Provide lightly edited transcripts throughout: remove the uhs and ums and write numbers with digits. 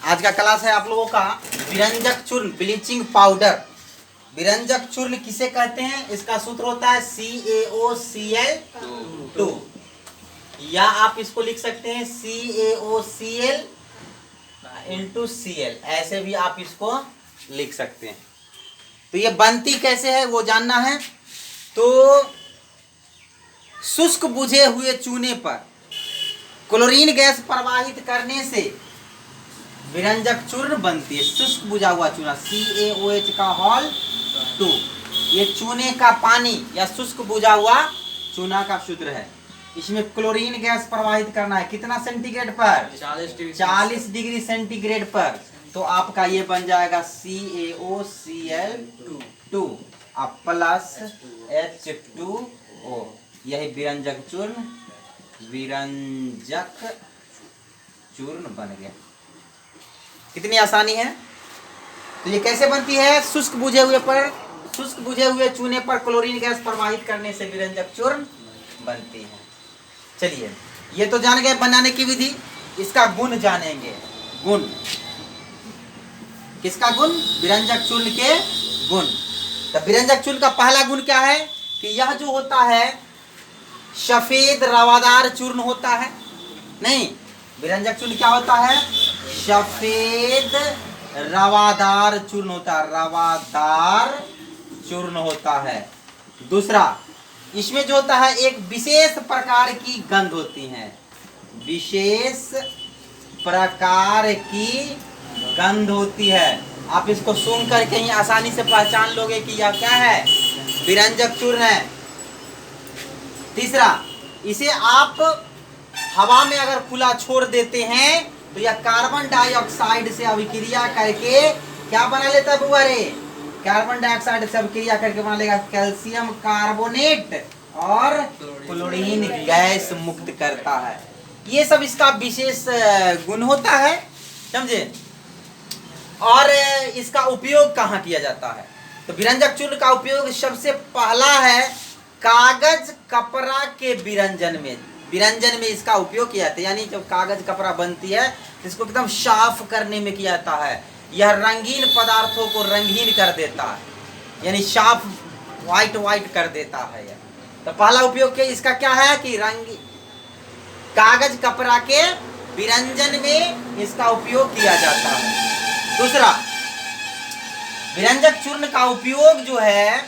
आज का क्लास है आप लोगों का विरंजक चूर्ण, ब्लीचिंग पाउडर। विरंजक चूर्ण किसे कहते हैं? इसका सूत्र होता है CaOCl2, या आप इसको लिख सकते हैं CaOCl × Cl, ऐसे भी आप इसको लिख सकते हैं। तो ये बनती कैसे है वो जानना है। तो शुष्क बुझे हुए चूने पर क्लोरीन गैस प्रवाहित करने से विरंजक चूर्ण बनती है। शुष्क बुझा हुआ चूना CaOH का होल 2, ये चूने का पानी या शुष्क बुझा हुआ चूना का सूत्र है। इसमें क्लोरीन गैस प्रवाहित करना है कितना सेंटीग्रेड पर? 40 डिग्री सेंटीग्रेड पर। तो आपका ये बन जाएगा CaOCl2 प्लस H2O, यही विरंजक चूर्ण बन गया। कितनी आसानी है। तो ये कैसे बनती है? शुष्क बुझे हुए चूने पर क्लोरीन गैस प्रवाहित करने से विरंजक चूर्ण बनती है। चलिए, ये तो जान गए बनाने की विधि। इसका गुण जानेंगे। गुण, किसका गुण? विरंजक चूर्ण के गुण। तो विरंजक चूर्ण का पहला गुण क्या है कि यह जो होता है सफेद रवादार चूर्ण होता है। नहीं, विरंजक चूर्ण क्या होता है? सफेद रवादार चूर्ण होता है, रवादार चूर्ण होता है। दूसरा, इसमें जो होता है एक विशेष प्रकार की गंध होती है, विशेष प्रकार की गंध होती है। आप इसको सूंघ करके ही आसानी से पहचान लोगे कि यह क्या है, विरंजक चूर्ण है। तीसरा, इसे आप हवा में अगर खुला छोड़ देते हैं तो यह कार्बन डाइऑक्साइड से अभिक्रिया करके क्या बना लेता है बुआ रे? कार्बन डाइऑक्साइड से अभिक्रिया करके बना लेगा कैल्शियम कार्बोनेट और क्लोरीन गैस मुक्त करता है। ये सब इसका विशेष गुण होता है, समझे। और इसका उपयोग कहाँ किया जाता है? तो विरंजक चूर्ण का उपयोग सबसे पहला है कागज कपड़ा के विरंजन में इसका उपयोग किया जाता है। यानी जब कागज कपड़ा बनती है तो इसको एकदम साफ करने में किया जाता है। यह रंगीन पदार्थों को रंगीन कर देता है, यानी साफ व्हाइट कर देता है। तो पहला उपयोग इसका क्या है कि कागज कपड़ा के विरंजन में इसका उपयोग किया जाता है। दूसरा, विरंजक चूर्ण का उपयोग जो है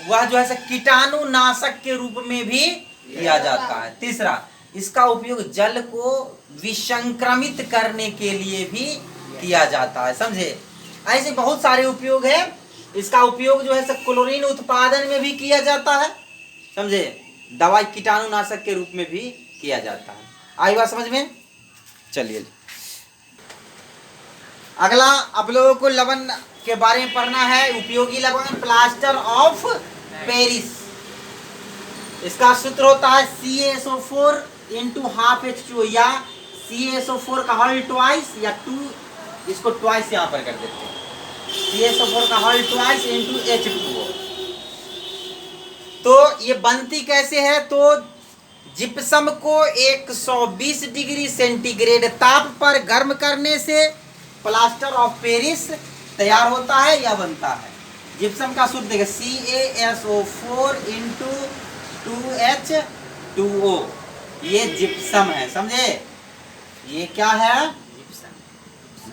वह जो है कीटाणुनाशक के रूप में भी किया जाता है। तीसरा, इसका उपयोग जल को विसंक्रमित करने के लिए भी किया जाता है, समझे। ऐसे बहुत सारे उपयोग है। इसका उपयोग जो है क्लोरीन उत्पादन में भी किया जाता है, समझे। दवाई कीटाणुनाशक के रूप में भी किया जाता है। आई बात समझ में? चलिए, अगला आप लोगों को लवण के बारे में पढ़ना है। उपयोगी लवण प्लास्टर ऑफ पेरिस। इसका सूत्र होता है CaSO4 × ½ H2O, या CaSO4 का होल ट्वाइस, या 2, इसको ट्वाइस यहाँ पर कर देते हैं, CaSO4 का होल ट्वाइस × H2O। तो ये बनती कैसे है? तो जिप्सम को 120 डिग्री सेंटीग्रेड ताप पर गर्म करने से प्लास्टर ऑफ पेरिस तैयार होता है या बनता है। जिप्सम का सूत्र देखिए CaSO4 × 2H2O, ये जिप्सम है, समझे। ये क्या है?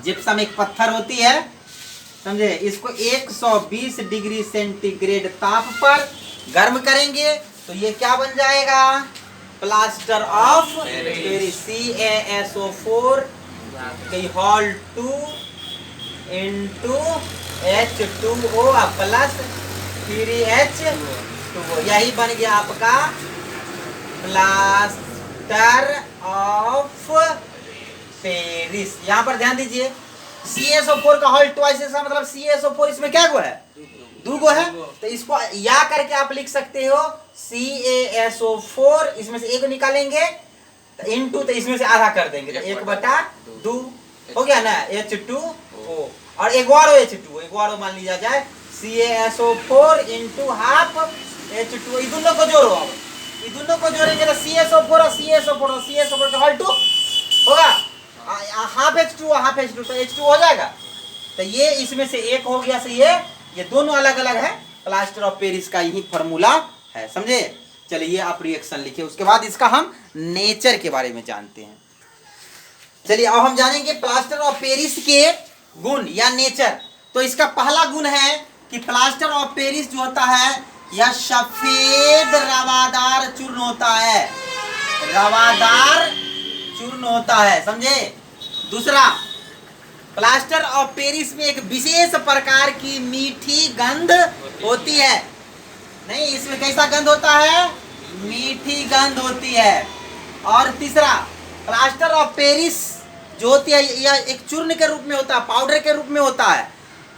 जिप्सम एक पत्थर होती है, समझे। इसको 120 डिग्री सेंटीग्रेड ताप पर गर्म करेंगे तो ये क्या बन जाएगा? Plaster of Paris. CaSO4 whole 2 × H2O plus 3H2O, यही बन गया आपका प्लास्टर ऑफ पेरिस। यहाँ पर ध्यान दीजिए, CaSO4 का होल ट्वाइस, इसका मतलब CaSO4 इसमें क्या गो है? 2 गो है। तो इसको या करके आप लिख सकते हो CaSO4, इसमें से एक निकालेंगे इनटू, तो इसमें से आधा कर देंगे, तो 1/2 हो गया ना, H2O। और एक बार H2O मान लिया जाए CaSO4 × ½ H2O। ये दोनों को जोड़ो, अब ये दोनों को जोड़ेंगे तो CaSO4 और CaSO4 का होल 2 होगा। हाफ H2O हाफ H2 तो H2 हो जाएगा। तो ये इसमें से एक हो गया सही है, ये दोनों अलग अलग है, प्लास्टर ऑफ पेरिस का यही फॉर्मूला है, समझे। चलिए आप रिएक्शन लिखिए, उसके बाद इसका हम नेचर के बारे में जानते हैं। चलिए अब हम जानेंगे प्लास्टर ऑफ पेरिस के गुण या नेचर। तो इसका पहला गुण है कि प्लास्टर ऑफ पेरिस जो होता है यह सफेद रवादार चूर्ण होता है, रवादार चूर्ण होता है, समझे। दूसरा, प्लास्टर ऑफ पेरिस में एक विशेष प्रकार की मीठी गंध होती है। नहीं, इसमें कैसा गंध होता है? मीठी गंध होती है। और तीसरा, प्लास्टर ऑफ पेरिस जो होती है यह एक चूर्ण के रूप में होता है, पाउडर के रूप में होता है,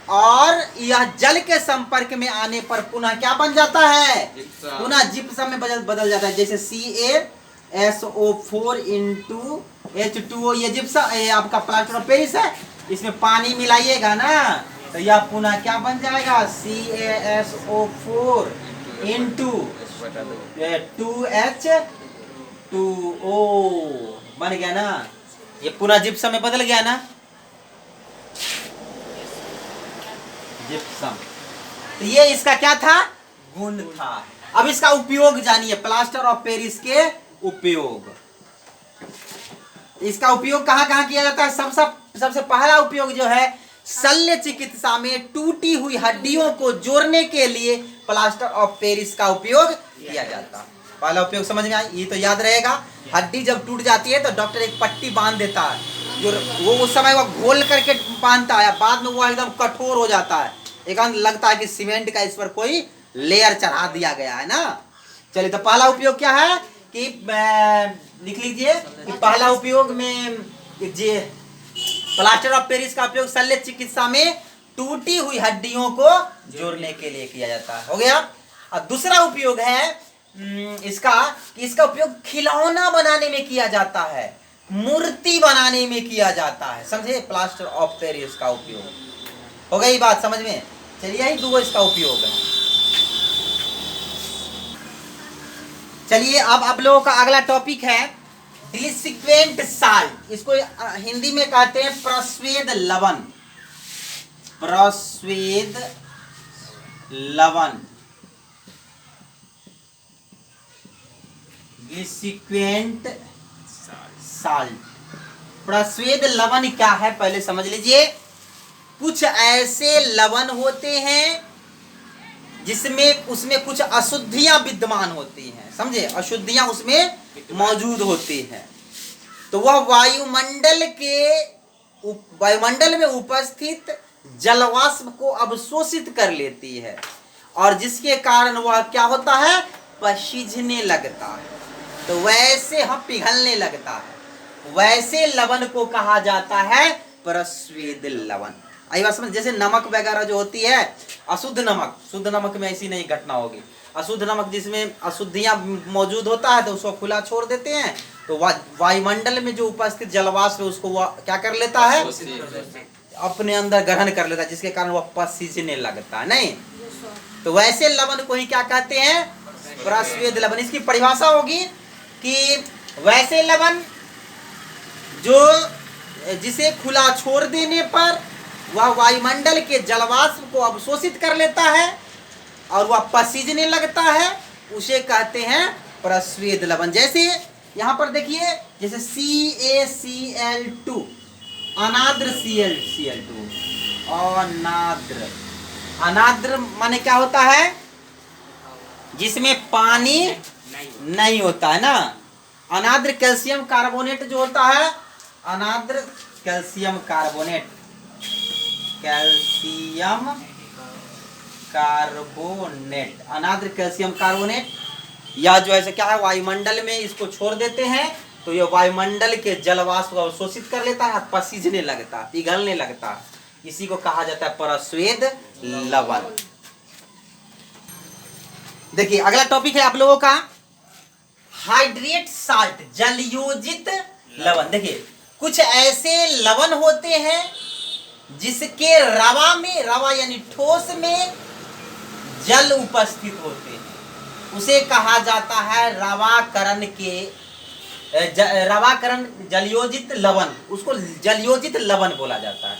और यह जल के संपर्क में आने पर पुनः क्या बन जाता है? पुनः जिप्सम में बदल जाता है। जैसे CaSO4 इंटू H2O, ये जिप्सम, ये आपका प्लास्टर ऑफ पेरिस है, इसमें पानी मिलाइएगा ना तो यह पुनः क्या बन जाएगा? CaSO4 इंटू 2H2O बन गया ना, ये पुनः जिप्सम में बदल गया ना, जिप्सम। तो ये इसका क्या था? गुण था। अब इसका उपयोग जानिए, प्लास्टर ऑफ पेरिस के उपयोग। इसका उपयोग कहाँ कहाँ किया जाता है? सबसे पहला उपयोग जो है, शल्य चिकित्सा में टूटी हुई हड्डियों को जोड़ने के लिए प्लास्टर ऑफ पेरिस का उपयोग किया जाता है। पहला उपयोग समझ में आया, ये तो याद रहेगा। हड्डी जब टूट जाती है तो डॉक्टर एक पट्टी बांध देता है, जो वो उस समय वो घोल करके बांधता है, बाद में वो एकदम कठोर हो जाता है, एक लगता है कि सीमेंट का इस पर कोई लेयर चढ़ा दिया गया है ना। चलिए, तो पहला उपयोग क्या है कि लिख लीजिए कि पहला उपयोग में जे प्लास्टर ऑफ पेरिस का उपयोग शल्य चिकित्सा में टूटी हुई हड्डियों को जोड़ने के लिए किया जाता है, हो गया। और दूसरा उपयोग है इसका उपयोग खिलौना बनाने में किया जाता है, मूर्ति बनाने में किया जाता है, समझे। प्लास्टर ऑफ पेरिस का उपयोग हो गई बात समझ में। चलिए, यही दो इसका उपयोग है। चलिए, अब आप लोगों का अगला टॉपिक है डिलिक्वेंट साल्ट। इसको हिंदी में कहते हैं प्रस्वेद लवण, प्रस्वेद लवण, डिलिक्वेंट साल्ट। प्रस्वेद लवण क्या है पहले समझ लीजिए। कुछ ऐसे लवण होते हैं जिसमें उसमें कुछ अशुद्धियां विद्यमान होती हैं, समझे, अशुद्धियां उसमें मौजूद होती हैं। तो वह वायुमंडल में उपस्थित जलवाष्प को अवशोषित कर लेती है, और जिसके कारण वह क्या होता है? पसीजने लगता है। तो वैसे हम पिघलने लगता है, वैसे लवण को कहा जाता है प्रस्वेद लवण। आई बात समझ। जैसे नमक वगैरह जो होती है, अशुद्ध नमक, शुद्ध नमक में ऐसी नहीं घटना होगी। अशुद्ध नमक जिसमें अशुद्धियां मौजूद होता है तो उसको खुला छोड़ देते हैं, तो वायुमंडल में जो उपस्थित जलवाष्प है उसको वह क्या कर लेता है? अपने अंदर ग्रहण कर लेता है, जिसके कारण वह पसीजने लगता है, नहीं। तो वैसे लवण को ही क्या कहते हैं? प्रस्वेद लवण। इसकी परिभाषा होगी कि वैसे लवण जिसे खुला छोड़ देने पर वह वायुमंडल के जलवाष्प को अवशोषित कर लेता है और वह पसीजने लगता है, उसे कहते हैं प्रस्वेद लवण। जैसे यहाँ पर देखिए, जैसे CaCl2, अनाद्र Cl2, अनाद्र। अनाद्र माने क्या होता है? जिसमें पानी नहीं होता है ना। अनाद्र कैल्शियम कार्बोनेट जो होता है, अनाद्र कैल्शियम कार्बोनेट, कैल्शियम कार्बोनेट, अनाद्र कैल्शियम कार्बोनेट, या जो ऐसे क्या है, वायुमंडल में इसको छोड़ देते हैं तो ये वायुमंडल के जलवाष्प को अवशोषित कर लेता है, पसीजने लगता है, पिघलने लगता है। इसी को कहा जाता है प्रस्वेद लवण। देखिए, अगला टॉपिक है आप लोगों का हाइड्रेट साल्ट, जलयोजित लवण। देखिए, कुछ ऐसे लवण होते हैं जिसके रवा में, रवा यानी ठोस में जल उपस्थित होते हैं, उसे कहा जाता है रवाकरण के रवाकरण जलयोजित लवण, उसको जलयोजित लवण बोला जाता है,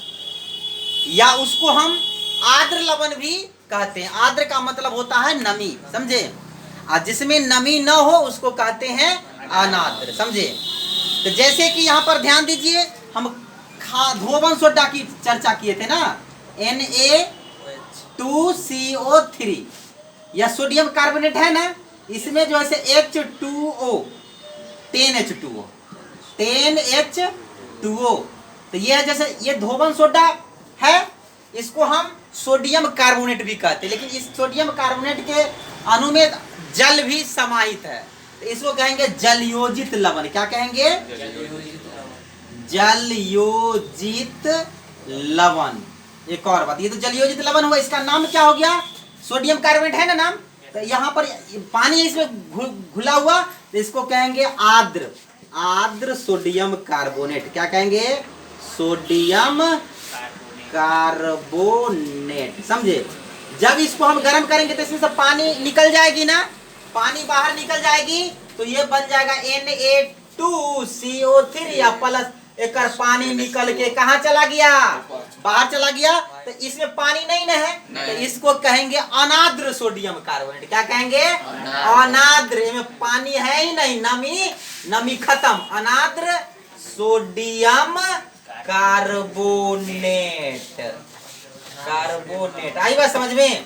या उसको हम आर्द्र लवण भी कहते हैं। आर्द्र का मतलब होता है नमी, समझे, और जिसमें नमी न हो उसको कहते हैं अनार्द्र, समझे। तो जैसे कि यहाँ पर ध्यान दीजिए, हम धोबन सोडा की चर्चा किए थे ना, Na2CO3, यह सोडियम कार्बोनेट है ना, इसमें जो है H2O, 10H2O, 10H2O, तो ये जैसे ये धोबन सोडा है, इसको हम सोडियम कार्बोनेट भी कहते हैं, लेकिन इस सोडियम कार्बोनेट के अणु में जल भी समाहित है, तो इसको कहेंगे जलयोजित लवण। क्या कहेंगे? जलयोजित लवण। एक और बात, ये तो जलयोजित लवण हुआ, इसका नाम क्या हो गया? सोडियम कार्बोनेट है ना नाम, तो यहाँ पर पानी इसमें घुला हुआ, तो इसको कहेंगे आर्द्र, आर्द्र सोडियम कार्बोनेट। क्या कहेंगे? सोडियम कार्बोनेट, समझे। जब इसको हम गर्म करेंगे तो इसमें से पानी निकल जाएगी ना, पानी बाहर निकल जाएगी, तो ये बन जाएगा Na2CO3 या प्लस, एक पानी निकल के कहाँ चला गया? बाहर चला गया, तो इसमें पानी नहीं है, तो इसको कहेंगे अनाद्र सोडियम कार्बोनेट। क्या कहेंगे? अनाद्र, इसमें पानी है ही नहीं, नमी, नमी खत्म, अनाद्र सोडियम कार्बोनेट, कार्बोनेट। आई बात समझ में?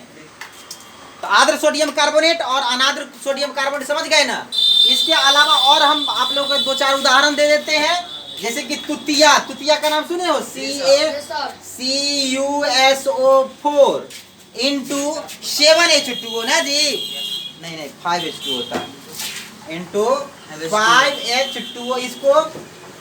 तो आर्द्र सोडियम कार्बोनेट और अनाद्र सोडियम कार्बोनेट समझ गए ना। इसके अलावा और हम आप लोगों को 2-4 उदाहरण दे देते हैं, जैसे कि तुतिया, तुतिया का नाम सुने हो? CaCuSO4 इंटू 7H2O ना जी, नहीं 5H2O होता है, इंटू 5H2O, इसको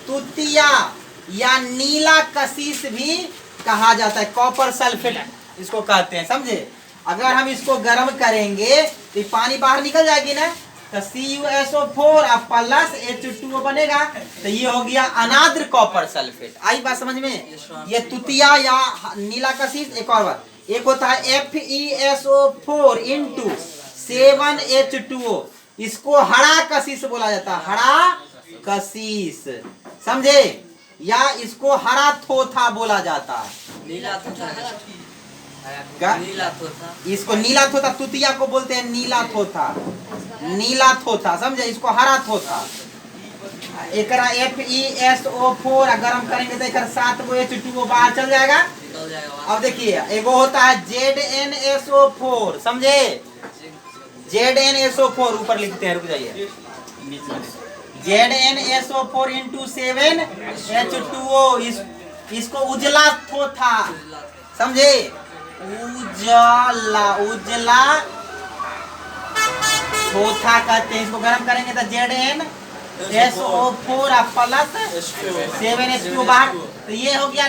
तुतिया या नीला कशिश भी कहा जाता है, कॉपर सल्फेट इसको कहते हैं, समझे। अगर हम इसको गर्म करेंगे तो पानी बाहर निकल जाएगी ना, तो CuSO4 और प्लस H2O बनेगा, तो ये हो गया अनाद्र कॉपर सल्फेट। आई बात समझ में? ये तुतिया या नीला कशिश। एक और बात, एक होता है FeSO4 इंटू 7H2O, इसको हरा कशिश बोला जाता है, हरा कशिश, समझे, या इसको हरा थोथा बोला जाता है। नीला थोथा, इसको नीला थोथा, तुतिया को बोलते हैं नीला थोथा, नीला थोथा, समझे, इसको हरा थोथा। एक FeSO4 गरम करेंगे तो एक 7H2O बाहर चल जाएगा। अब देखिए, एक होता है ZnSO4, समझे, ZnSO4 ऊपर लिखते हैं, रुक जाइए, ZnSO4 इंटू 7H2O, इसको उजला थोथा, समझे, उजला, उजला थोथा कहते हैं। इसको गर्म करेंगे तो ZnSO4 प्लस 7H2O बाहर, तो ये हो गया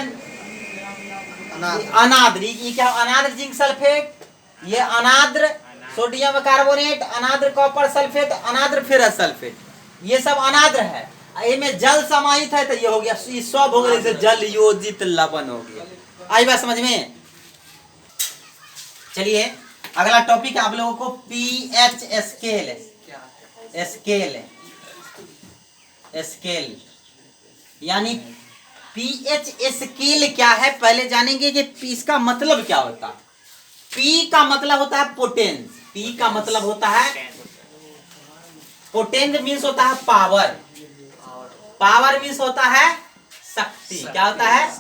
अनाद्र। ये क्या? अनाद्र जिंक सल्फेट, ये अनाद्र सोडियम कार्बोनेट, अनाद्र कॉपर सल्फेट, अनाद्र फेरस सल्फेट, ये सब अनाद्र है, इनमें जल समाहित है, तो ये हो गया, ये सब हो गया जल योजित लवण हो गया। आई बात समझ में? चलिए अगला टॉपिक आप लोगों को पीएच स्केल, स्केल, स्केल यानी पीएच स्केल क्या है, पहले जानेंगे कि इसका मतलब क्या होता है। पी का मतलब होता है पोटेंस, पी का मतलब होता है पोटेंस, मीन्स होता है पावर, पावर मीन्स होता है शक्ति। क्या होता है?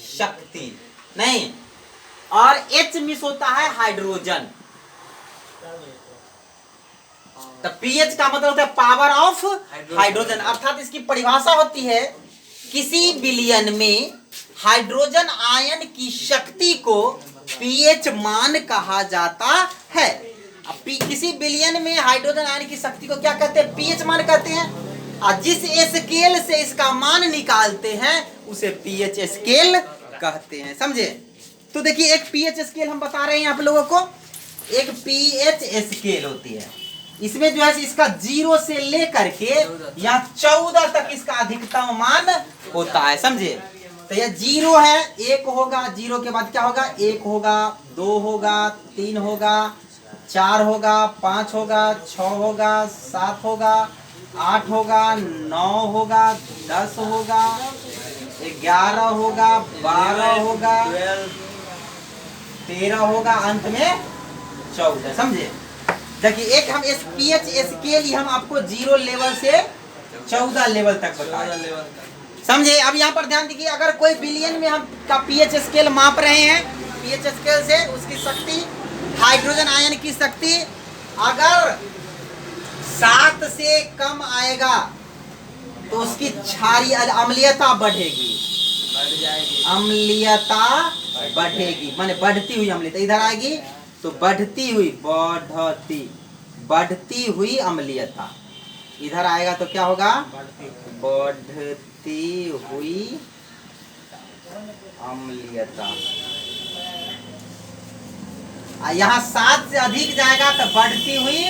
शक्ति नहीं। और H मीन्स होता है हाइड्रोजन। तो पीएच का मतलब होता है पावर ऑफ हाइड्रोजन, अर्थात इसकी परिभाषा होती है किसी विलयन में हाइड्रोजन आयन की शक्ति को पीएच मान कहा जाता है। अब किसी विलयन में हाइड्रोजन आयन की शक्ति को क्या कहते हैं? पीएच मान कहते हैं। और जिस स्केल से इसका मान निकालते हैं उसे पीएच स्केल कहते हैं, समझे। तो देखिए एक पीएच स्केल हम बता रहे हैं आप लोगों को, एक पीएच स्केल होती है, इसमें जो है इसका 0 से लेकर के यहाँ 14 तक इसका अधिकतम मान होता है, समझे। तो यह 0 है, 1 होगा, 0 के बाद क्या होगा? 1 होगा, 2 होगा, 3 होगा, 4 होगा, 5 होगा, 6 होगा, 7 होगा, 8 होगा, 9 होगा, 10 होगा, 11 होगा, 12 होगा, 13 होगा, अंत में 14। समझे? देखिए एक हम पीएच स्केल ही हम आपको 0 लेवल से 14 लेवल तक बताए। समझे? अब यहाँ पर ध्यान दीजिए, अगर कोई बिलियन में हम का पीएच स्केल माप रहे हैं, पीएच स्केल से उसकी शक्ति, हाइड्रोजन आयन की शक्ति अगर 7 से कम आएगा तो उसकी क्षारीय अम्लीयता बढ़ेगी, अम्लीयता बढ़ेगी, माने बढ़ती हुई अम्लीयता इधर आएगी तो बढ़ती हुई अम्लीयता इधर आएगा तो क्या होगा? बढ़ती हुई अम्लीयता। यहाँ 7 से अधिक जाएगा तो बढ़ती हुई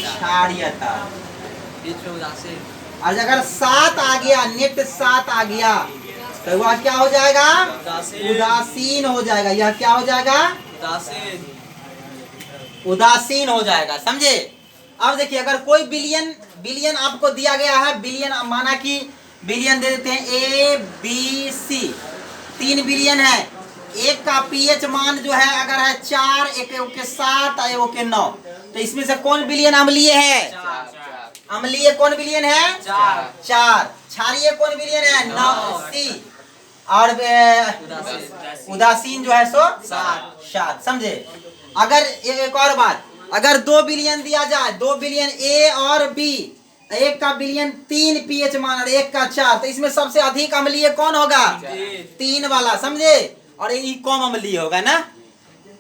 क्षारीयता। और अगर 7 आ गया, नेट 7 आ गया तो वह क्या हो जाएगा? उदासीन हो जाएगा। यह क्या हो जाएगा? उदासीन हो जाएगा। समझे? अब देखिए, अगर कोई बिलियन आपको दिया गया है, बिलियन माना कि बिलियन दे देते हैं ए बी सी, 3 बिलियन है। एक का पीएच मान जो है अगर है 4, एक के 7, एक के 9, तो इसमें से कौन बिलियन अम्लीय है? अम्लीय कौन बिलियन है? 4। क्षारीय कौन बिलियन है? 9 सी। और उदासीन जो है सो 7। समझे? अगर एक और बात, अगर 2 बिलियन दिया जाए, 2 बिलियन ए और बी, एक का बिलियन 3 पीएच मान और एक का 4, तो इसमें सबसे अधिक अम्लीय कौन होगा? 3 वाला। समझे? और ये कम अम्लीय होगा ना।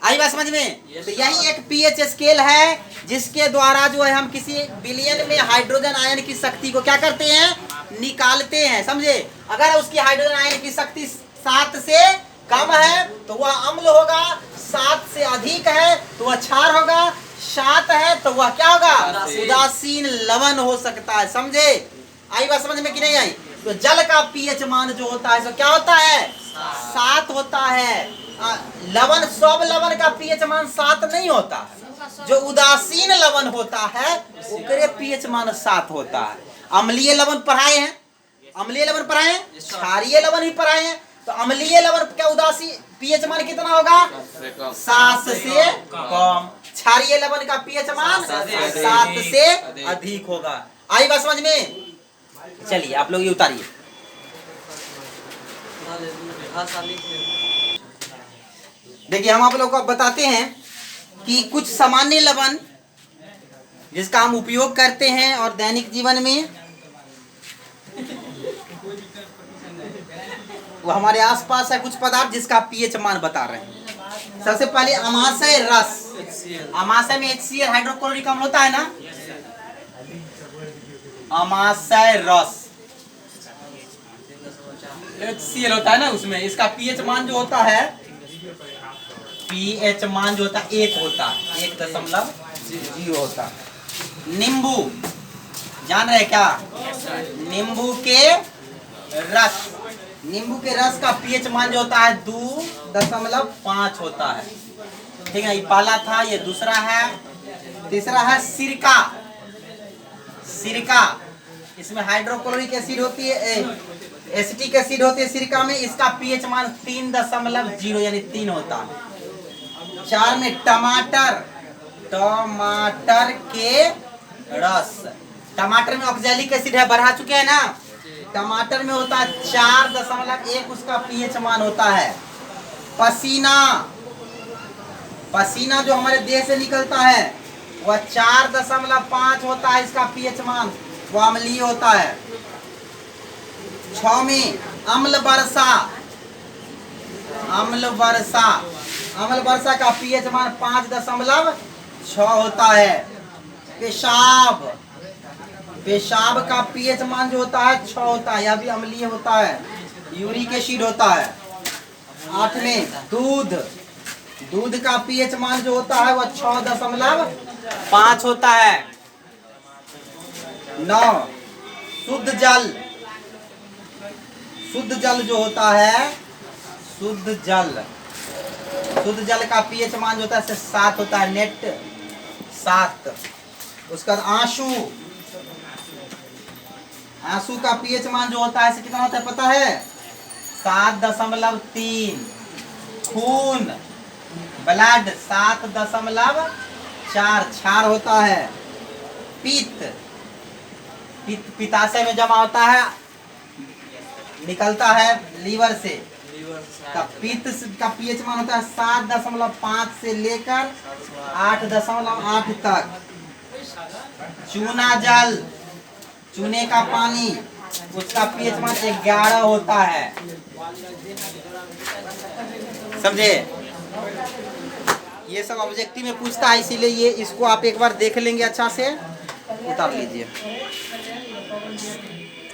आई बात समझ में? तो यही एक पीएच स्केल है जिसके द्वारा जो है हम किसी बिलियन में हाइड्रोजन आयन की शक्ति को क्या करते हैं? निकालते हैं। समझे? अगर उसकी हाइड्रोजन आयन की शक्ति 7 से कम है तो वह अम्ल होगा, 7 से अधिक है तो वह क्षार होगा, 7 है तो वह क्या होगा? उदासीन लवण हो सकता है। समझे? आई बात समझ में कि नहीं आई? तो जल का पीएच मान जो होता है सो क्या होता है? 7 होता है। लवण, सब लवण का पीएच मान 7 नहीं होता है। जो उदासीन लवण होता है उसके पीएच मान 7 होता है। अम्लीय लवण पढ़ाए हैं, अम्लीय लवण पढ़ाए हैं, क्षारीय लवण ही पढ़ाए हैं। तो अम्लीय लवण का उदासीन पीएच मान कितना होगा? 7 से कम। क्षारीय लवण का पीएच मान 7 से अधिक होगा। आई बात समझ में? चलिए आप लोग ये उतारिए। देखिए हम आप लोग को बताते हैं कि कुछ सामान्य लवण जिसका हम उपयोग करते हैं और दैनिक जीवन में वो हमारे आसपास है कुछ पदार्थ जिसका पीएच मान बता रहे हैं। सबसे पहले अमाशय रस। अमाशय में HCl हाइड्रोक्लोरिक अम्ल होता है ना। अमाशय रस HCl होता है ना, उसमें इसका पीएच मान जो होता है, पीएच मान जो होता है 1 होता है, 1.0 होता है। नींबू जान रहे क्या? नींबू के रस, नींबू के रस का पीएच मान जो होता है 2.5 होता है। ठीक है, ये पहला था, ये दूसरा है। तीसरा है सिरका। सिरका, इसमें हाइड्रोक्लोरिक एसिड होती है, एसिटिक एसिड होती है सिरका में। इसका पीएच मान 3.0 यानी 3 होता है। 4 में टमाटर, टमाटर के रस। टमाटर में ऑक्जेलिक एसिड है, बढ़ा चुके हैं ना। टमाटर में होता है 4.1 उसका पीएच मान होता है। पसीना, पसीना जो हमारे देह से निकलता है वह 4.5 होता है, इसका पीएच मान, वह अम्लीय होता है। 6 में अम्ल वर्षा, अम्ल वर्षा, अम्ल वर्षा का पीएच मान 5.6 होता है। पेशाब, पेशाब का पीएच मान जो होता है 6 होता है, यह भी अम्लीय होता है, यूरिक एसिड होता है। 8 में दूध, दूध का पीएच मान जो होता है वह 6.5 होता है। 9 शुद्ध जल, शुद्ध जल जो होता है, शुद्ध जल, शुद्ध जल का पीएच मान जो होता है 7 होता है, नेट 7। उसका आंसू, आंसू का पीएच मान जो होता है कितना होता है पता है? 7.3। खून, ब्लड 7.4 क्षार होता है। पित्त, पित्त पित्ताशय में जमा होता है, निकलता है लीवर से। पित्त का पीएच मान होता है 7.5 से लेकर 8.8 तक। चूना जल, चूने का पानी, उसका पीएच मान 11 होता है। समझे? ये सब ऑब्जेक्टिव में पूछता है, इसीलिए ये इसको आप एक बार देख लेंगे अच्छा से, उतार लीजिए।